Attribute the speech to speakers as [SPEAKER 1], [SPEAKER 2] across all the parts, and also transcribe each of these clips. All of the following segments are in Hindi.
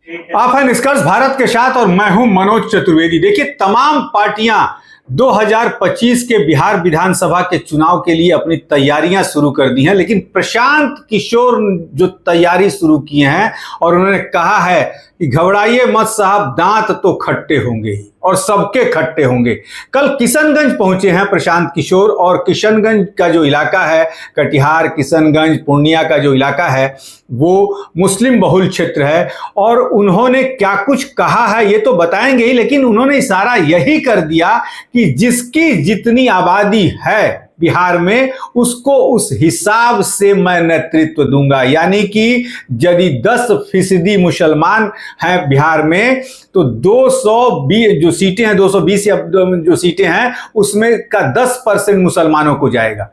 [SPEAKER 1] आप हैं निष्कर्ष भारत के साथ और मैं हूं मनोज चतुर्वेदी। देखिए, तमाम पार्टियां 2025 के बिहार विधानसभा के चुनाव के लिए अपनी तैयारियां शुरू कर दी हैं, लेकिन प्रशांत किशोर जो तैयारी शुरू किए हैं और उन्होंने कहा है कि घबराइए मत साहब, दांत तो खट्टे होंगे ही और सबके खट्टे होंगे। कल किशनगंज पहुंचे हैं प्रशांत किशोर और किशनगंज का जो इलाका है, कटिहार, किशनगंज, पूर्णिया का जो इलाका है वो मुस्लिम बहुल क्षेत्र है और उन्होंने क्या कुछ कहा है ये तो बताएंगे ही, लेकिन उन्होंने इशारा यही कर दिया कि जिसकी जितनी आबादी है बिहार में उसको उस हिसाब से मैं नेतृत्व दूंगा। यानी कि यदि 10% मुसलमान हैं बिहार में तो 220 जो सीटें हैं, 220 जो सीटें हैं उसमें का 10% मुसलमानों को जाएगा।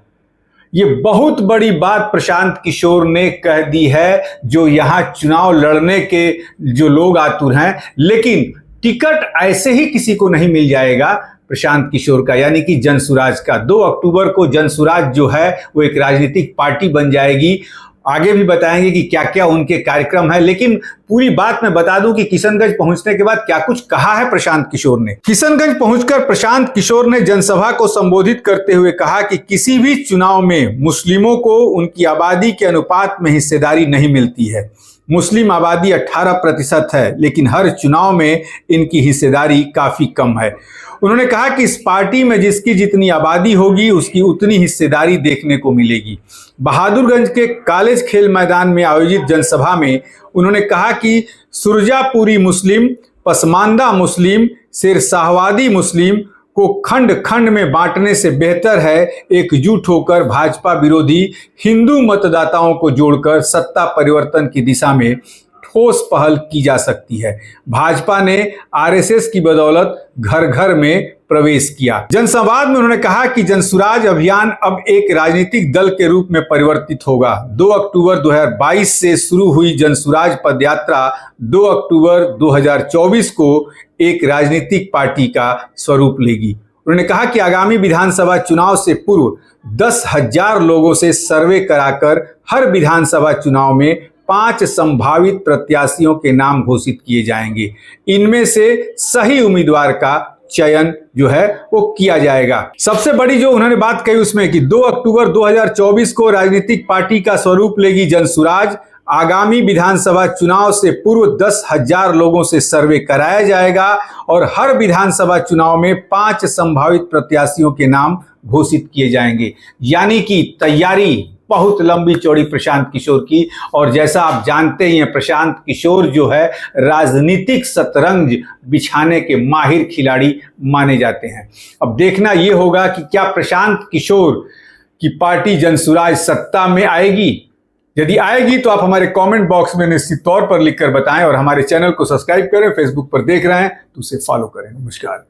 [SPEAKER 1] ये बहुत बड़ी बात प्रशांत किशोर ने कह दी है, जो यहां चुनाव लड़ने के जो लोग आतुर हैं, लेकिन टिकट ऐसे ही किसी को नहीं मिल जाएगा प्रशांत किशोर का, यानी कि जनसुराज का। 2 अक्टूबर को जनसुराज जो है वो एक राजनीतिक पार्टी बन जाएगी। आगे भी बताएंगे कि क्या क्या उनके कार्यक्रम है, लेकिन पूरी बात मैं बता दूं कि किशनगंज पहुंचने के बाद क्या कुछ कहा है प्रशांत किशोर ने। किशनगंज पहुंचकर प्रशांत किशोर ने जनसभा को संबोधित करते हुए कहा कि किसी भी चुनाव में मुस्लिमों को उनकी आबादी के अनुपात में हिस्सेदारी नहीं मिलती है। मुस्लिम आबादी 18% है, लेकिन हर चुनाव में इनकी हिस्सेदारी काफी कम है। उन्होंने कहा कि इस पार्टी में जिसकी जितनी आबादी होगी उसकी उतनी हिस्सेदारी देखने को मिलेगी। बहादुरगंज के कॉलेज खेल मैदान में आयोजित जनसभा में उन्होंने कहा कि सुरजापुरी मुस्लिम, पसमानदा मुस्लिम, शेरशाहवादी मुस्लिम को खंड खंड में बांटने से बेहतर है एकजुट होकर भाजपा विरोधी हिंदू मतदाताओं को जोड़कर सत्ता परिवर्तन की दिशा में ठोस पहल की जा सकती है। भाजपा ने आरएसएस की बदौलत घर घर में प्रवेश किया। जनसंवाद में उन्होंने कहा कि जनसुराज अभियान अब एक राजनीतिक दल के रूप में परिवर्तित होगा। 2 अक्टूबर 2022 से शुरू हुई जनसुराज पदयात्रा 2 अक्टूबर 2024 को एक राजनीतिक पार्टी का स्वरूप लेगी। उन्होंने कहा कि आगामी विधानसभा चुनाव से पूर्व 10,000 लोगों से सर्वे कराकर हर विधानसभा चुनाव में 5 संभावित प्रत्याशियों के नाम घोषित किए जाएंगे। इनमें से सही उम्मीदवार का चयन जो है वो किया जाएगा। सबसे बड़ी जो उन्होंने बात कही उसमें कि 2 अक्टूबर 2024 को राजनीतिक पार्टी का स्वरूप लेगी जनसुराज। आगामी विधानसभा चुनाव से पूर्व 10,000 लोगों से सर्वे कराया जाएगा और हर विधानसभा चुनाव में 5 संभावित प्रत्याशियों के नाम घोषित किए जाएंगे। यानी कि तैयारी बहुत लंबी चौड़ी प्रशांत किशोर की, और जैसा आप जानते ही हैं प्रशांत किशोर जो है राजनीतिक शतरंज बिछाने के माहिर खिलाड़ी माने जाते हैं। अब देखना यह होगा कि क्या प्रशांत किशोर की पार्टी जनसुराज सत्ता में आएगी। यदि आएगी तो आप हमारे कमेंट बॉक्स में निश्चित तौर पर लिखकर बताएं और हमारे चैनल को सब्सक्राइब करें। फेसबुक पर देख रहे हैं तो उसे फॉलो करें। नमस्कार।